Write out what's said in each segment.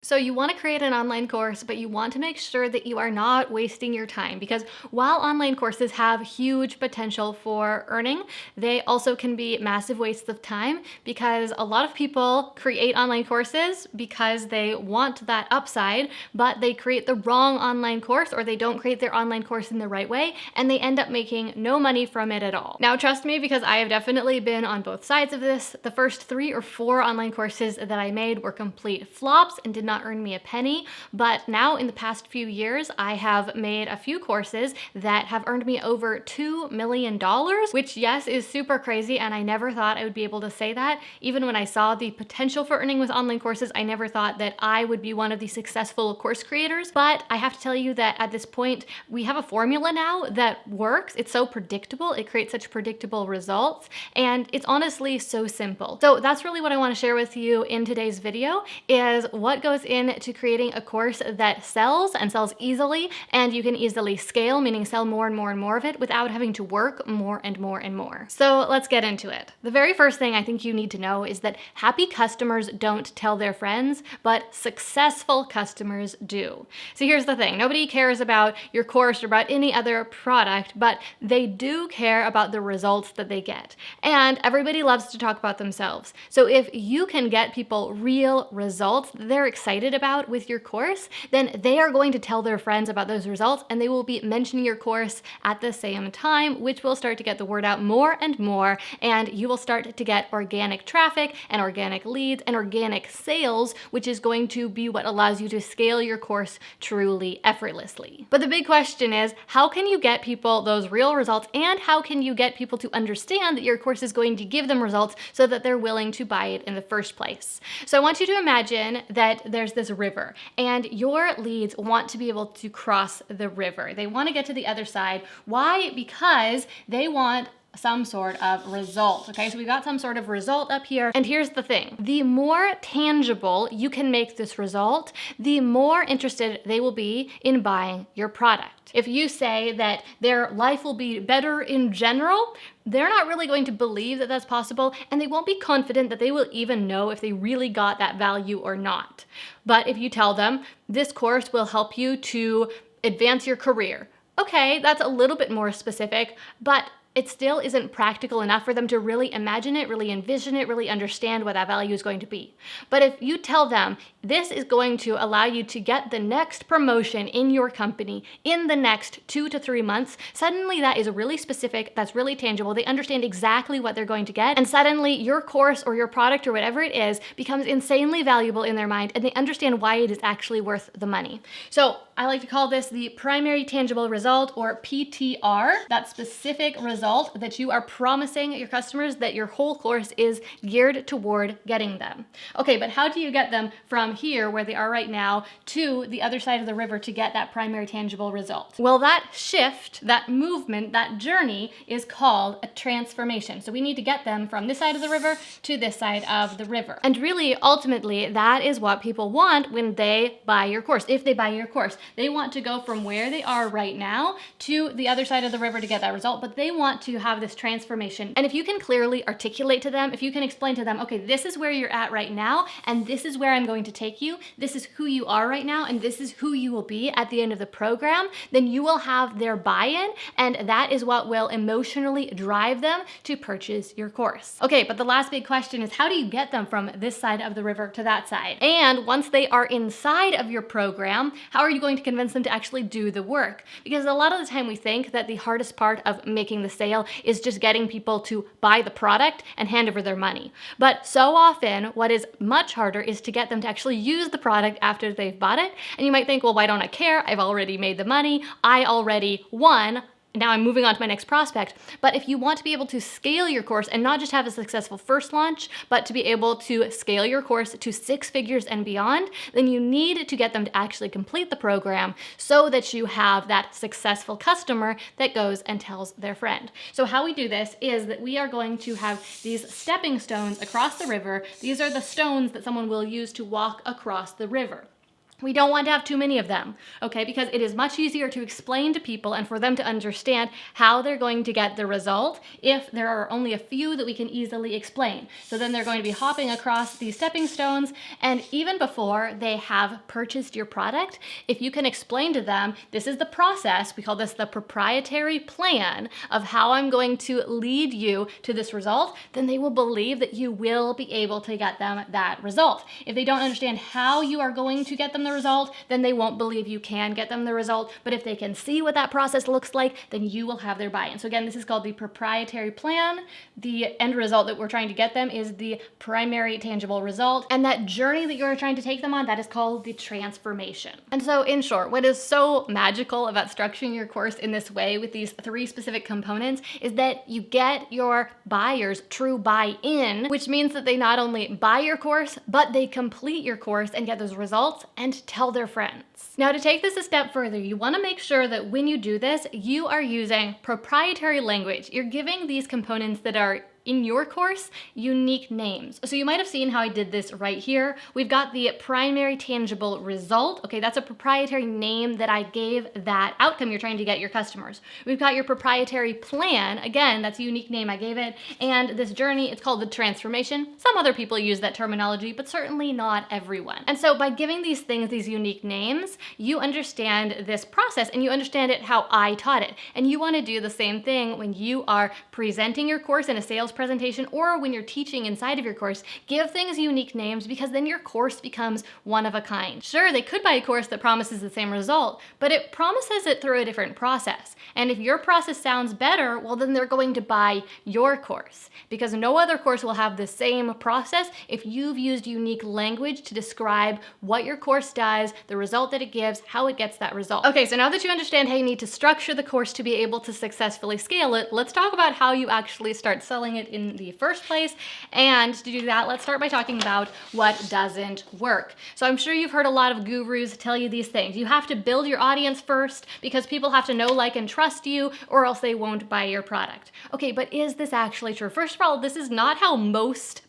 So you want to create an online course, but you want to make sure that you are not wasting your time because while online courses have huge potential for earning, they also can be massive wastes of time because a lot of people create online courses because they want that upside, but they create the wrong online course or they don't create their online course in the right way and they end up making no money from it at all. Now, trust me, because I have definitely been on both sides of this. The first 3 or 4 online courses that I made were complete flops and did not earn me a penny, but now in the past few years, I have made a few courses that have earned me over $2 million, which yes, is super crazy, and I never thought I would be able to say that. Even when I saw the potential for earning with online courses, I never thought that I would be one of the successful course creators, but I have to tell you that at this point, we have a formula now that works. It's so predictable, it creates such predictable results, and it's honestly so simple. So that's really what I want to share with you in today's video, is what goes into creating a course that sells and sells easily, and you can easily scale, meaning sell more and more and more of it without having to work more and more and more. So let's get into it. The very first thing I think you need to know is that happy customers don't tell their friends, but successful customers do. So here's the thing. Nobody cares about your course or about any other product, but they do care about the results that they get. And everybody loves to talk about themselves. So if you can get people real results that they're excited about with your course, then they are going to tell their friends about those results and they will be mentioning your course at the same time, which will start to get the word out more and more, and you will start to get organic traffic and organic leads and organic sales, which is going to be what allows you to scale your course truly effortlessly. But the big question is, how can you get people those real results, and how can you get people to understand that your course is going to give them results so that they're willing to buy it in the first place? So I want you to imagine that there's this river and your leads want to be able to cross the river. They want to get to the other side. Why? Because they want some sort of result. Okay, so we got some sort of result up here. And here's the thing. The more tangible you can make this result, the more interested they will be in buying your product. If you say that their life will be better in general, they're not really going to believe that that's possible, and they won't be confident that they will even know if they really got that value or not. But if you tell them, this course will help you to advance your career, okay, that's a little bit more specific, but it still isn't practical enough for them to really imagine it, really envision it, really understand what that value is going to be. But if you tell them, this is going to allow you to get the next promotion in your company in the next 2 to 3 months, suddenly that is really specific, that's really tangible, they understand exactly what they're going to get, and suddenly your course or your product or whatever it is becomes insanely valuable in their mind, and they understand why it is actually worth the money. So I like to call this the primary tangible result, or PTR, that specific result that you are promising your customers that your whole course is geared toward getting them. Okay, but how do you get them from here, where they are right now, to the other side of the river to get that primary tangible result? Well, that shift, that movement, that journey is called a transformation. So we need to get them from this side of the river to this side of the river. And really, ultimately, that is what people want when they buy your course. If they buy your course, they want to go from where they are right now to the other side of the river to get that result, but they want to have this transformation. And if you can clearly articulate to them, if you can explain to them, okay, this is where you're at right now, and this is where I'm going to take you, this is who you are right now, and this is who you will be at the end of the program, then you will have their buy-in, and that is what will emotionally drive them to purchase your course. Okay, but the last big question is, how do you get them from this side of the river to that side? And once they are inside of your program, how are you going to convince them to actually do the work? Because a lot of the time we think that the hardest part of making the sale is just getting people to buy the product and hand over their money. But so often, what is much harder is to get them to actually use the product after they've bought it. And you might think, well, why don't I care? I've already made the money. I already won. Now I'm moving on to my next prospect. But if you want to be able to scale your course and not just have a successful first launch, but to be able to scale your course to 6 figures and beyond, then you need to get them to actually complete the program so that you have that successful customer that goes and tells their friend. So how we do this is that we are going to have these stepping stones across the river. These are the stones that someone will use to walk across the river. We don't want to have too many of them, okay? Because it is much easier to explain to people and for them to understand how they're going to get the result if there are only a few that we can easily explain. So then they're going to be hopping across these stepping stones, and even before they have purchased your product, if you can explain to them, this is the process, we call this the proprietary plan of how I'm going to lead you to this result, then they will believe that you will be able to get them that result. If they don't understand how you are going to get them the result, then they won't believe you can get them the result. But if they can see what that process looks like, then you will have their buy-in. So again, this is called the proprietary plan. The end result that we're trying to get them is the primary tangible result. And that journey that you're trying to take them on, that is called the transformation. And so in short, what is so magical about structuring your course in this way with these 3 specific components is that you get your buyers true buy-in, which means that they not only buy your course, but they complete your course and get those results and tell their friends. Now, to take this a step further, you want to make sure that when you do this, you are using proprietary language. You're giving these components that are in your course unique names. So you might have seen how I did this right here. We've got the primary tangible result. Okay, that's a proprietary name that I gave that outcome you're trying to get your customers. We've got your proprietary plan. Again, that's a unique name I gave it. And this journey, it's called the transformation. Some other people use that terminology, but certainly not everyone. And so by giving these things these unique names, you understand this process and you understand it how I taught it. And you want to do the same thing when you are presenting your course in a sales presentation or when you're teaching inside of your course. Give things unique names because then your course becomes one of a kind. Sure, they could buy a course that promises the same result, but it promises it through a different process. And if your process sounds better, well, then they're going to buy your course because no other course will have the same process if you've used unique language to describe what your course does, the result that it gives, how it gets that result. Okay, so now that you understand how you need to structure the course to be able to successfully scale it, let's talk about how you actually start selling it in the first place. And to do that, let's start by talking about what doesn't work. So I'm sure you've heard a lot of gurus tell you these things. You have to build your audience first because people have to know, like, and trust you, or else they won't buy your product. Okay, but is this actually true? First of all, this is not how most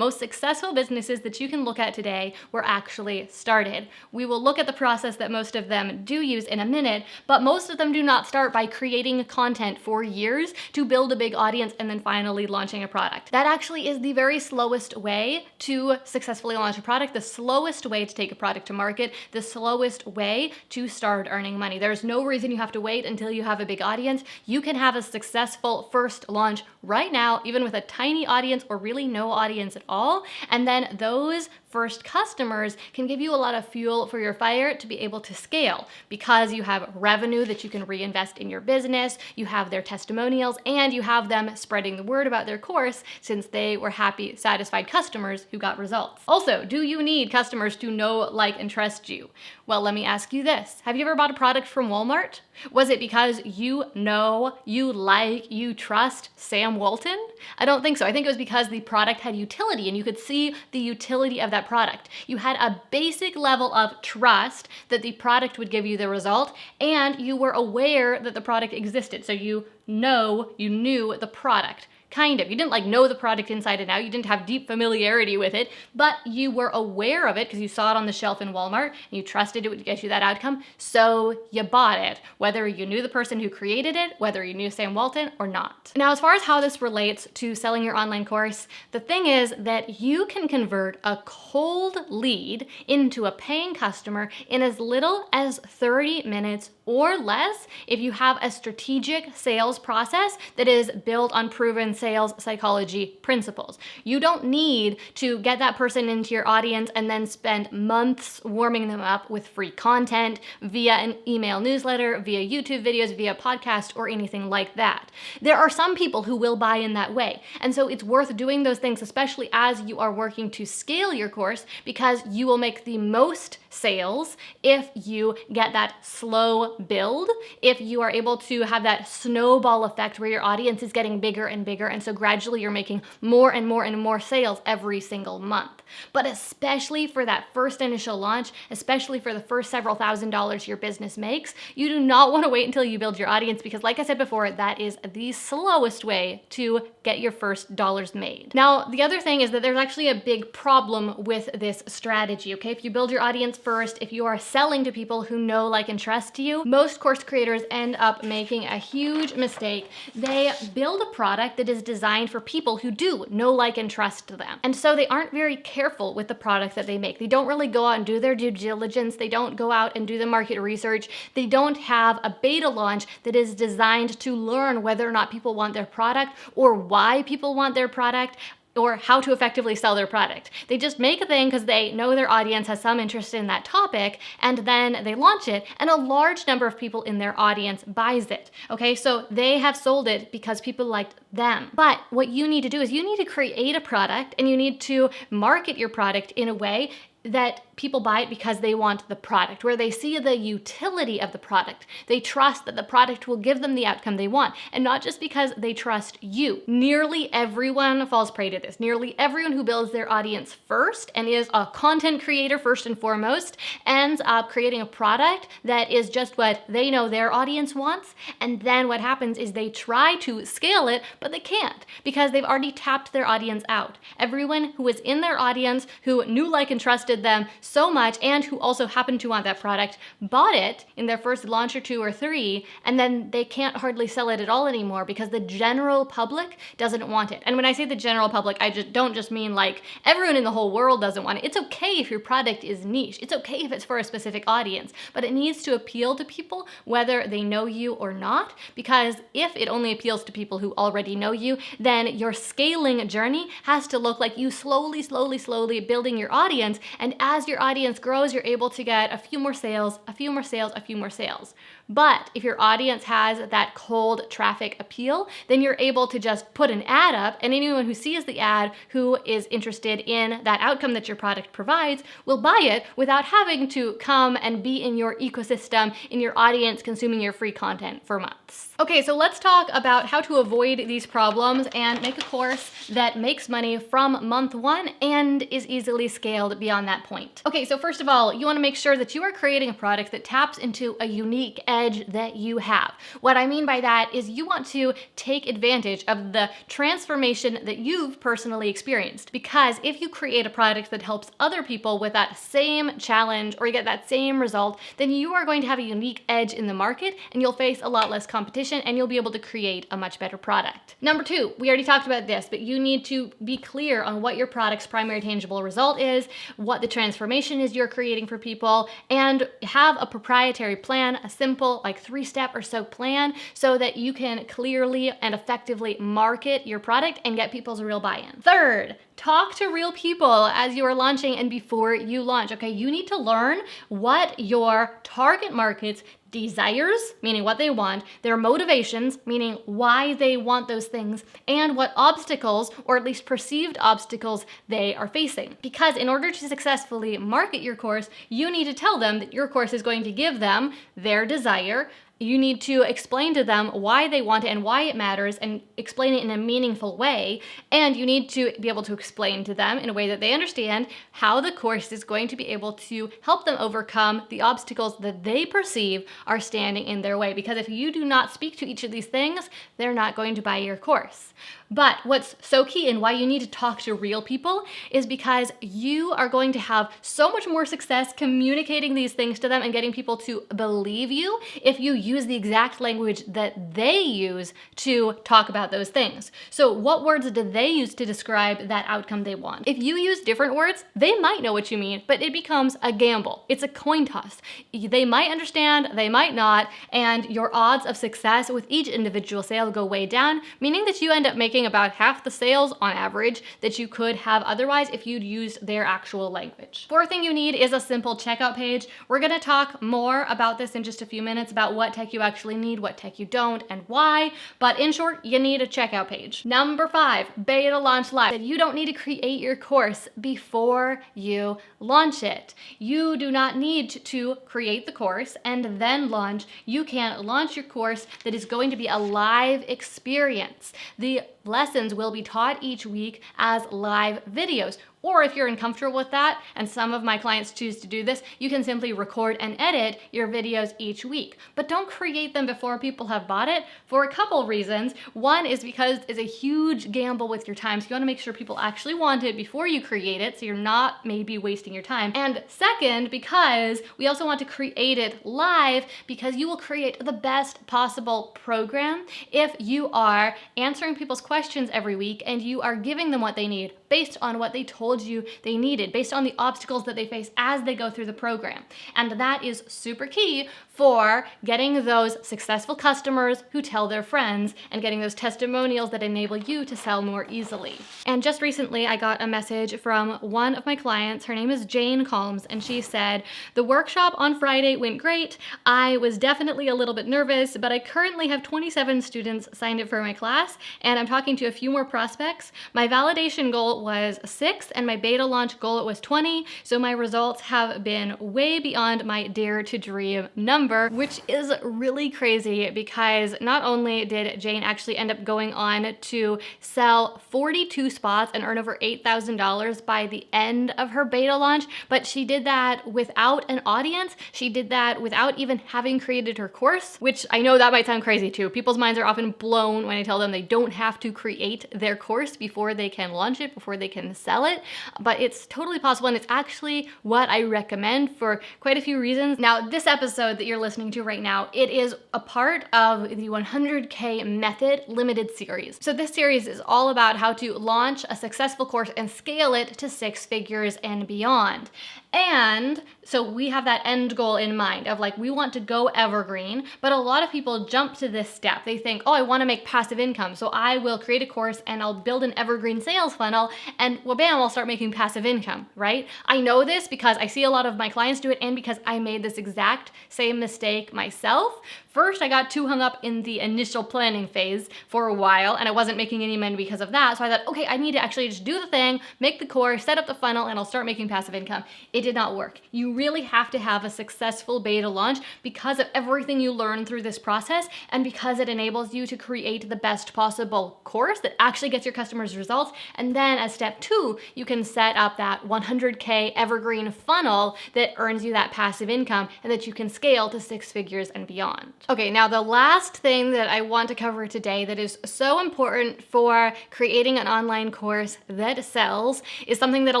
successful businesses that you can look at today were actually started. We will look at the process that most of them do use in a minute, but most of them do not start by creating content for years to build a big audience and then finally launching a product. That actually is the very slowest way to successfully launch a product, the slowest way to take a product to market, the slowest way to start earning money. There's no reason you have to wait until you have a big audience. You can have a successful first launch right now, even with a tiny audience or really no audience at all. And then those first customers can give you a lot of fuel for your fire to be able to scale because you have revenue that you can reinvest in your business, you have their testimonials, and you have them spreading the word about their course since they were happy, satisfied customers who got results. Also, do you need customers to know, like, and trust you? Well, let me ask you this. Have you ever bought a product from Walmart? Was it because you know, you like, you trust Sam Walton? I don't think so. I think it was because the product had utility and you could see the utility of that product. You had a basic level of trust that the product would give you the result, and you were aware that the product existed. So you knew the product. Kind of. You didn't know the product inside and out. You didn't have deep familiarity with it, but you were aware of it because you saw it on the shelf in Walmart and you trusted it would get you that outcome. So you bought it, whether you knew the person who created it, whether you knew Sam Walton or not. Now, as far as how this relates to selling your online course, the thing is that you can convert a cold lead into a paying customer in as little as 30 minutes or less if you have a strategic sales process that is built on proven sales psychology principles. You don't need to get that person into your audience and then spend months warming them up with free content via an email newsletter, via YouTube videos, via podcast, or anything like that. There are some people who will buy in that way. And so it's worth doing those things, especially as you are working to scale your course, because you will make the most sales if you get that slow build, if you are able to have that snowball effect where your audience is getting bigger and bigger, and so gradually you're making more and more and more sales every single month. But especially for that first initial launch, especially for the first several $1,000s your business makes, you do not want to wait until you build your audience because, like I said before, that is the slowest way to get your first dollars made. Now, the other thing is that there's actually a big problem with this strategy, okay? If you build your audience first, if you are selling to people who know, like, and trust you, most course creators end up making a huge mistake. They build a product that is designed for people who do know, like, and trust them. And so they aren't very careful with the product that they make. They don't really go out and do their due diligence. They don't go out and do the market research. They don't have a beta launch that is designed to learn whether or not people want their product or why people want their product, or how to effectively sell their product. They just make a thing because they know their audience has some interest in that topic, and then they launch it, and a large number of people in their audience buys it. Okay, so they have sold it because people liked them. But what you need to do is you need to create a product, and you need to market your product in a way that people buy it because they want the product, where they see the utility of the product. They trust that the product will give them the outcome they want, and not just because they trust you. Nearly everyone falls prey to this. Nearly everyone who builds their audience first and is a content creator first and foremost ends up creating a product that is just what they know their audience wants, and then what happens is they try to scale it, but they can't because they've already tapped their audience out. Everyone who was in their audience, who knew, like, and trusted them so much, and who also happened to want that product, bought it in their first launch or 2 or 3, and then they can't hardly sell it at all anymore because the general public doesn't want it. And when I say the general public, I don't just mean like everyone in the whole world doesn't want it. It's okay if your product is niche. It's okay if it's for a specific audience, but it needs to appeal to people whether they know you or not, because if it only appeals to people who already know you, then your scaling journey has to look like you slowly building your audience, and as your audience grows, you're able to get a few more sales, a few more sales, a few more sales. But if your audience has that cold traffic appeal, then you're able to just put an ad up, and anyone who sees the ad who is interested in that outcome that your product provides will buy it without having to come and be in your ecosystem, in your audience, consuming your free content for months. Okay, so let's talk about how to avoid these problems and make a course that makes money from month 1 and is easily scaled beyond that point. Okay, so first of all, you want to make sure that you are creating a product that taps into a unique edge that you have. What I mean by that is you want to take advantage of the transformation that you've personally experienced, because if you create a product that helps other people with that same challenge or you get that same result, then you are going to have a unique edge in the market, and you'll face a lot less competition, and you'll be able to create a much better product. Number 2, we already talked about this, but you need to be clear on what your product's primary tangible result is, what the transformation is you're creating for people, and have a proprietary plan, a simple, like 3-step or so plan, so that you can clearly and effectively market your product and get people's real buy-in. Third, talk to real people as you are launching and before you launch. Okay, you need to learn what your target market's desires, meaning what they want, their motivations, meaning why they want those things, and what obstacles, or at least perceived obstacles, they are facing. Because in order to successfully market your course, you need to tell them that your course is going to give them their desire. You need to explain to them why they want it and why it matters, and explain it in a meaningful way. And you need to be able to explain to them in a way that they understand how the course is going to be able to help them overcome the obstacles that they perceive are standing in their way. Because if you do not speak to each of these things, they're not going to buy your course. But what's so key and why you need to talk to real people is because you are going to have so much more success communicating these things to them and getting people to believe you if you use the exact language that they use to talk about those things. So what words do they use to describe that outcome they want? If you use different words, they might know what you mean, but it becomes a gamble. It's a coin toss. They might understand, they might not, and your odds of success with each individual sale go way down, meaning that you end up making about half the sales on average that you could have otherwise if you'd used their actual language. Fourth thing you need is a simple checkout page. We're going to talk more about this in just a few minutes, about what tech you actually need, what tech you don't, and why. But in short, you need a checkout page. Number 5, beta launch live. You don't need to create your course before you launch it. You do not need to create the course and then launch. You can launch your course that is going to be a live experience. The lessons will be taught each week as live videos. Or if you're uncomfortable with that, and some of my clients choose to do this, you can simply record and edit your videos each week. But don't create them before people have bought it for a couple reasons. One is because it's a huge gamble with your time, so you want to make sure people actually want it before you create it, so you're not maybe wasting your time. And second, because we also want to create it live, because you will create the best possible program if you are answering people's questions every week and you are giving them what they need based on what they told you they needed, based on the obstacles that they face as they go through the program. And that is super key for getting those successful customers who tell their friends and getting those testimonials that enable you to sell more easily. And just recently, I got a message from one of my clients. Her name is Jane Calms, and she said, "The workshop on Friday went great. I was definitely a little bit nervous, but I currently have 27 students signed up for my class, and I'm talking to a few more prospects. My validation goal was 6, and my beta launch goal was 20, so my results have been way beyond my dare to dream number," which is really crazy because not only did Jane actually end up going on to sell 42 spots and earn over $8,000 by the end of her beta launch, but she did that without an audience. She did that without even having created her course, which I know that might sound crazy too. People's minds are often blown when I tell them they don't have to create their course before they can launch it, before they can sell it, but it's totally possible, and it's actually what I recommend for quite a few reasons. Now, this episode that you're listening to right now, it is a part of the 100K Method limited series. So this series is all about how to launch a successful course and scale it to 6 figures and beyond. And so we have that end goal in mind of like, we want to go evergreen, but a lot of people jump to this step. They think, oh, I want to make passive income, so I will create a course and I'll build an evergreen sales funnel and well, bam, I'll start making passive income, right? I know this because I see a lot of my clients do it and because I made this exact same mistake myself. First, I got too hung up in the initial planning phase for a while and I wasn't making any money because of that. So I thought, okay, I need to actually just do the thing, make the course, set up the funnel, and I'll start making passive income. It did not work. You really have to have a successful beta launch because of everything you learn through this process and because it enables you to create the best possible course that actually gets your customers results. And then as step 2, you can set up that 100K evergreen funnel that earns you that passive income and that you can scale to 6 figures and beyond. Okay, now the last thing that I want to cover today that is so important for creating an online course that sells is something that a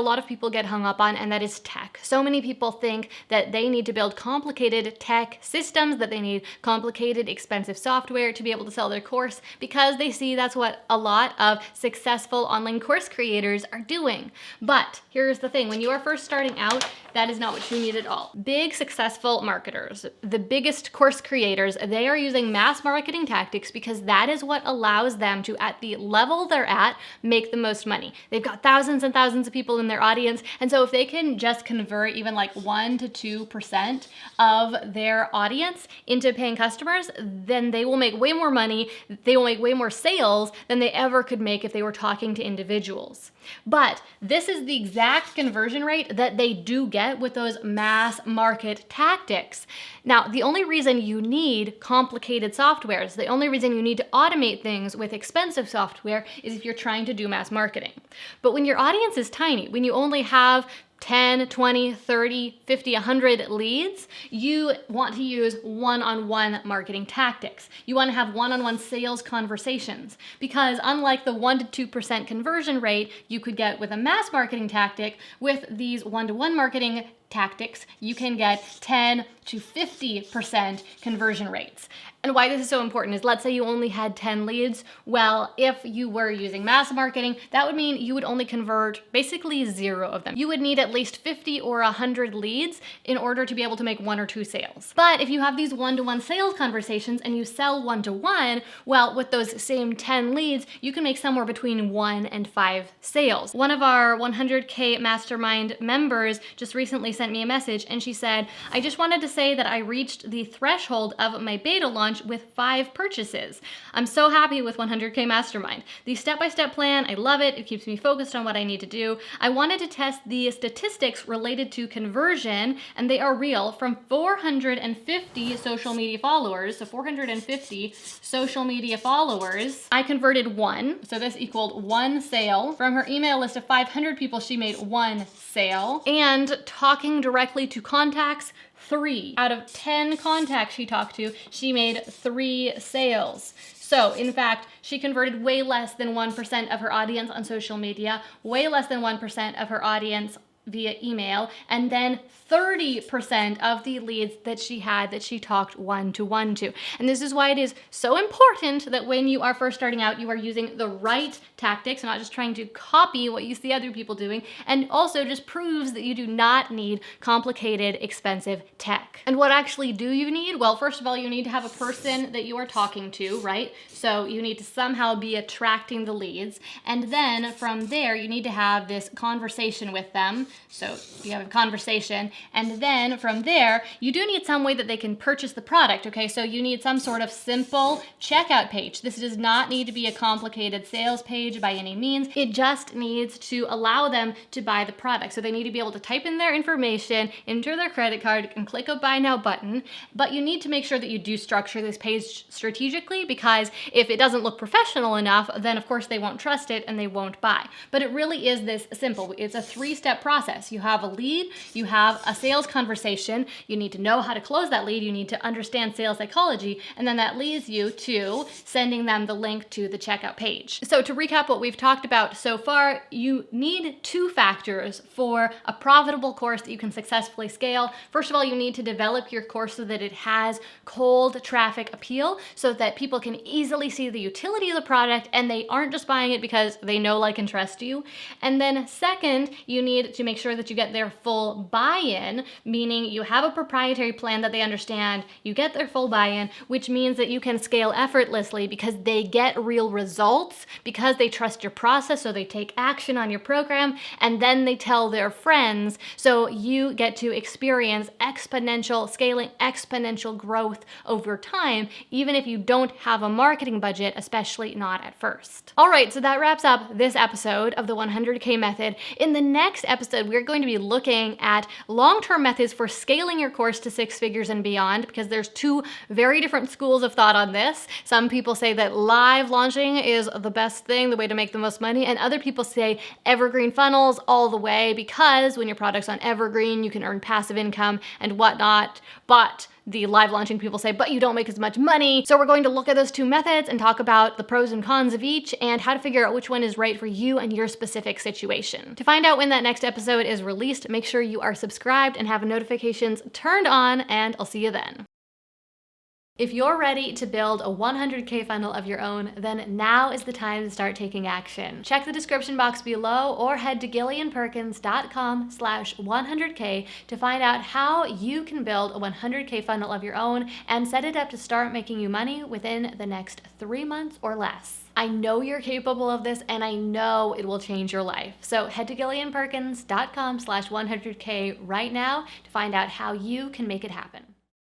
lot of people get hung up on, and that is tech. So many people think that they need to build complicated tech systems, that they need complicated, expensive software to be able to sell their course because they see that's what a lot of successful online course creators are doing. But here's the thing, when you are first starting out, that is not what you need at all. Big successful marketers, the biggest course creators, they are using mass marketing tactics because that is what allows them to, at the level they're at, make the most money. They've got thousands and thousands of people in their audience, and so if they can just convert even like 1 to 2% of their audience into paying customers, then they will make way more money, they will make way more sales than they ever could make if they were talking to individuals. But this is the exact conversion rate that they do get with those mass market tactics. Now, the only reason you need complicated softwares, the only reason you need to automate things with expensive software is if you're trying to do mass marketing. But when your audience is tiny, when you only have 10, 20, 30, 50, 100 leads, you want to use one-on-one marketing tactics. You want to have one-on-one sales conversations because unlike the 1 to 2% conversion rate you could get with a mass marketing tactic, with these one-to-one marketing tactics, you can get 10 to 50% conversion rates. And why this is so important is, let's say you only had 10 leads. Well, if you were using mass marketing, that would mean you would only convert basically 0 of them. You would need at least 50 or 100 leads in order to be able to make 1 or 2 sales. But if you have these one-to-one sales conversations and you sell one-to-one, well, with those same 10 leads, you can make somewhere between 1 and 5 sales. One of our 100K Mastermind members just recently sent me a message and she said, I just wanted to say that I reached the threshold of my beta launch with 5 purchases. I'm so happy with 100K Mastermind. The step-by-step plan, I love it. It keeps me focused on what I need to do. I wanted to test the statistics related to conversion, and they are real. From 450 social media followers, so 450 social media followers, I converted 1. So this equaled 1 sale. From her email list of 500 people, she made 1 sale. And talking directly to contacts, 3. Out of 10 contacts she talked to, she made 3 sales. So, in fact, she converted way less than 1% of her audience on social media, way less than 1% of her audience via email, and then 30% of the leads that she had that she talked one-to-one to. And this is why it is so important that when you are first starting out, you are using the right tactics, not just trying to copy what you see other people doing, and also just proves that you do not need complicated, expensive tech. And what actually do you need? Well, first of all, you need to have a person that you are talking to, right? So you need to somehow be attracting the leads. And then from there, you need to have this conversation with them. So you have a conversation, and then from there, you do need some way that they can purchase the product, okay? So you need some sort of simple checkout page. This does not need to be a complicated sales page by any means. It just needs to allow them to buy the product. So they need to be able to type in their information, enter their credit card, and click a buy now button. But you need to make sure that you do structure this page strategically, because if it doesn't look professional enough, then of course they won't trust it and they won't buy. But it really is this simple. It's a 3-step process. You have a lead, you have a sales conversation, you need to know how to close that lead, you need to understand sales psychology, and then that leads you to sending them the link to the checkout page. So to recap what we've talked about so far, you need 2 factors for a profitable course that you can successfully scale. First of all, you need to develop your course so that it has cold traffic appeal, so that people can easily see the utility of the product and they aren't just buying it because they know, like, and trust you. And then second, you need to make sure that you get their full buy-in, meaning you have a proprietary plan that they understand, you get their full buy-in, which means that you can scale effortlessly because they get real results, because they trust your process, so they take action on your program, and then they tell their friends, so you get to experience exponential scaling, exponential growth over time, even if you don't have a marketing budget, especially not at first. All right, so that wraps up this episode of the 100K method. In the next episode, we're going to be looking at long-term methods for scaling your course to 6 figures and beyond, because there's 2 very different schools of thought on this. Some people say that live launching is the best thing, the way to make the most money, and other people say evergreen funnels all the way, because when your product's on evergreen, you can earn passive income and whatnot. But the live launching people say, but you don't make as much money. So we're going to look at those 2 methods and talk about the pros and cons of each and how to figure out which one is right for you and your specific situation. To find out when that next episode is released, make sure you are subscribed and have notifications turned on, and I'll see you then. If you're ready to build a 100K funnel of your own, then now is the time to start taking action. Check the description box below or head to gillianperkins.com/100K to find out how you can build a 100K funnel of your own and set it up to start making you money within the next 3 months or less. I know you're capable of this, and I know it will change your life. So head to gillianperkins.com/100K right now to find out how you can make it happen.